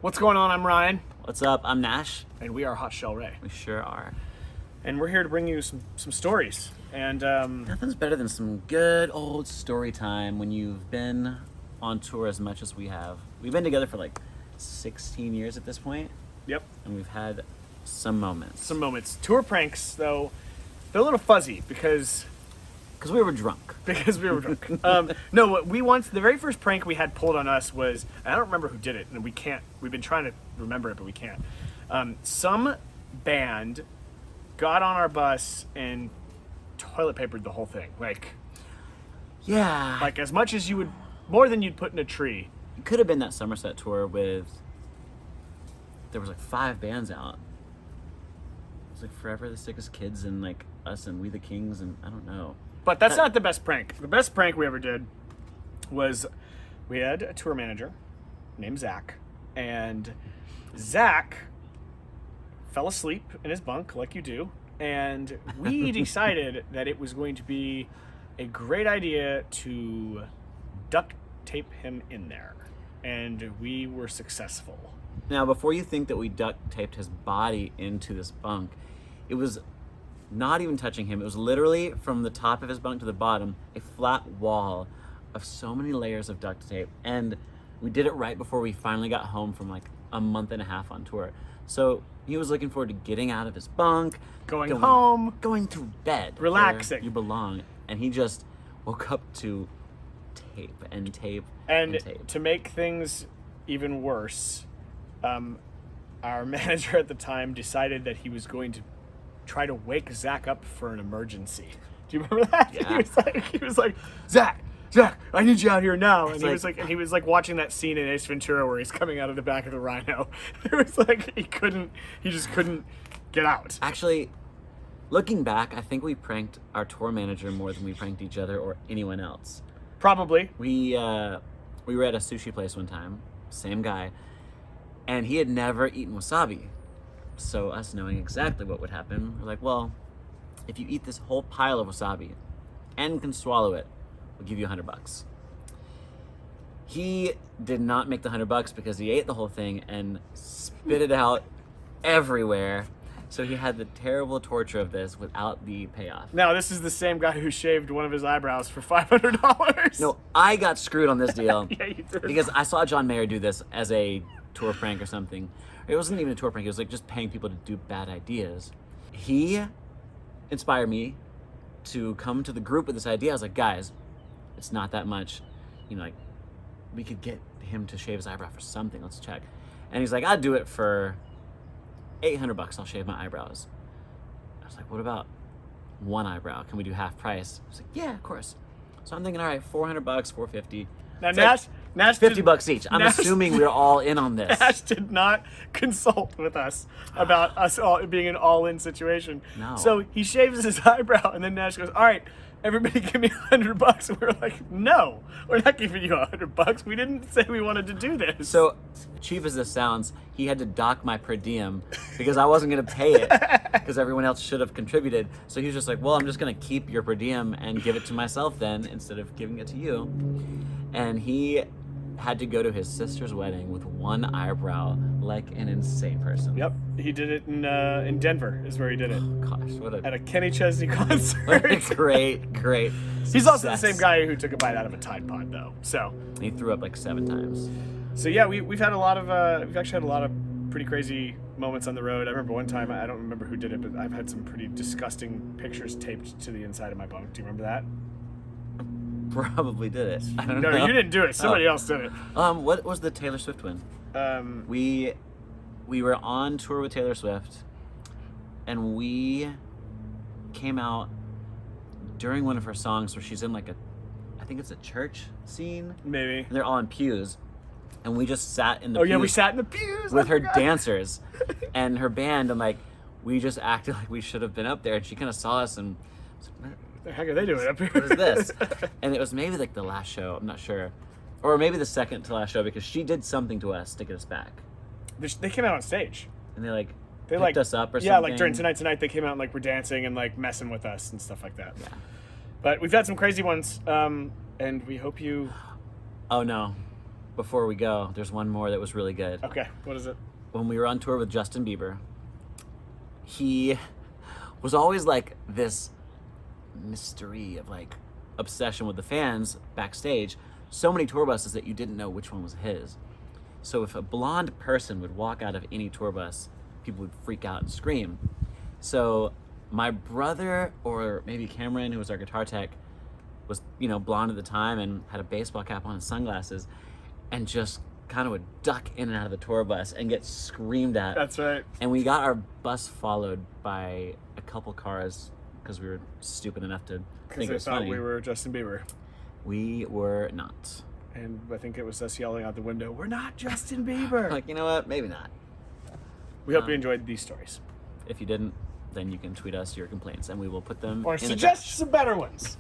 What's going on? I'm Ryan. What's up? I'm Nash. And we are Hot Chelle Rae. We sure are. And we're here to bring you some stories. And Nothing's better than some good old story time when you've been on tour as much as we have. We've been together for like 16 years at this point. Yep. And we've had some moments. Tour pranks, though, they're a little fuzzy because we were drunk. No, what we once, the very first prank we had pulled on us was, I don't remember who did it, and we've been trying to remember it, but we can't. Some band got on our bus and toilet papered the whole thing. Yeah. Like as much as you would, more than you'd put in a tree. It could have been that Somerset tour with, there was like 5 bands out. It was like Forever the Sickest Kids and like us and We the Kings and I don't know. But that's not the best prank. The best prank we ever did was we had a tour manager named Zach, and Zach fell asleep in his bunk like you do, and we decided that it was going to be a great idea to duct tape him in there, and we were successful. Now, before you think that we duct taped his body into this bunk, it was not even touching him. It was literally from the top of his bunk to the bottom, a flat wall of so many layers of duct tape. And we did it right before we finally got home from like a month and a half on tour. So he was looking forward to getting out of his bunk, going home, going to bed, relaxing. Where you belong. And he just woke up to tape and tape and tape. To make things even worse, our manager at the time decided that he was going to try to wake Zach up for an emergency. Do you remember that? Yeah. He was like, Zach, I need you out here now. And he was like watching that scene in Ace Ventura where he's coming out of the back of the Rhino. It was like he just couldn't get out. Actually, looking back, I think we pranked our tour manager more than we pranked each other or anyone else. Probably. We were at a sushi place one time, same guy, and he had never eaten wasabi. So us knowing exactly what would happen, we're like, well, if you eat this whole pile of wasabi and can swallow it, we'll give you $100. He did not make the $100 because he ate the whole thing and spit it out everywhere. So he had the terrible torture of this without the payoff. Now, this is the same guy who shaved one of his eyebrows for $500. No, I got screwed on this deal. Yeah, you did. Because I saw John Mayer do this as a tour prank or something. It wasn't even a tour prank. It was like just paying people to do bad ideas. He inspired me to come to the group with this idea. I was like, guys, it's not that much. You know, like, we could get him to shave his eyebrow for something. Let's check. And he's like, I'd do it for $800. I'll shave my eyebrows. I was like, what about one eyebrow? Can we do half price? I was like, yeah, of course. So I'm thinking, all right, $400, $450. Now, Nash $50 each. I'm assuming we're all in on this. Nash did not consult with us about us all being an all-in situation. No. So he shaves his eyebrow, and then Nash goes, all right, everybody give me $100. And we're like, no, we're not giving you $100. We didn't say we wanted to do this. So cheap as this sounds, he had to dock my per diem because I wasn't going to pay it because everyone else should have contributed. So he was just like, well, I'm just going to keep your per diem and give it to myself then instead of giving it to you. And he had to go to his sister's wedding with one eyebrow like an insane person. Yep, he did it in Denver is where he did it. Oh, gosh, at a Kenny Chesney concert. What a great He's also the same guy who took a bite out of a Tide Pod, though. So he threw up like 7 times. So yeah, we've had a lot of we've actually had a lot of pretty crazy moments on the road. I remember one time, I don't remember who did it, but I've had some pretty disgusting pictures taped to the inside of my bunk. Do you remember that? Probably did it. I don't know. No, you didn't do it. Somebody else did it. What was the Taylor Swift one? We were on tour with Taylor Swift, and we came out during one of her songs where she's in like I think it's a church scene. Maybe. And they're all in pews, and we just sat in the pews. pews. Oh yeah, we sat in the pews with her dancers and her band, and like we just acted like we should have been up there, and she kind of saw us and was like, what the heck are they doing up here? What is this? And it was maybe like the last show, I'm not sure. Or maybe the second to last show because she did something to us to get us back. They came out on stage. And they picked us up or something. Yeah, like during Tonight they came out and like were dancing and like messing with us and stuff like that. Yeah. But we've had some crazy ones, and we hope you... Oh no. before we go, there's one more that was really good. Okay, what is it? When we were on tour with Justin Bieber, he was always like this mystery of like obsession with the fans backstage. So many tour buses that you didn't know which one was his. So if a blonde person would walk out of any tour bus, people would freak out and scream. So my brother, or maybe Cameron, who was our guitar tech, was, you know, blonde at the time and had a baseball cap on and sunglasses, and just kind of would duck in and out of the tour bus and get screamed at. That's right. And we got our bus followed by a couple cars because we were stupid enough to think it was thought funny. we were Justin Bieber. We were not. And I think it was us yelling out the window, "We're not Justin Bieber!" Like, you know what? Maybe not. We hope you enjoyed these stories. If you didn't, then you can tweet us your complaints and we will put them Or in the suggest text. some better ones.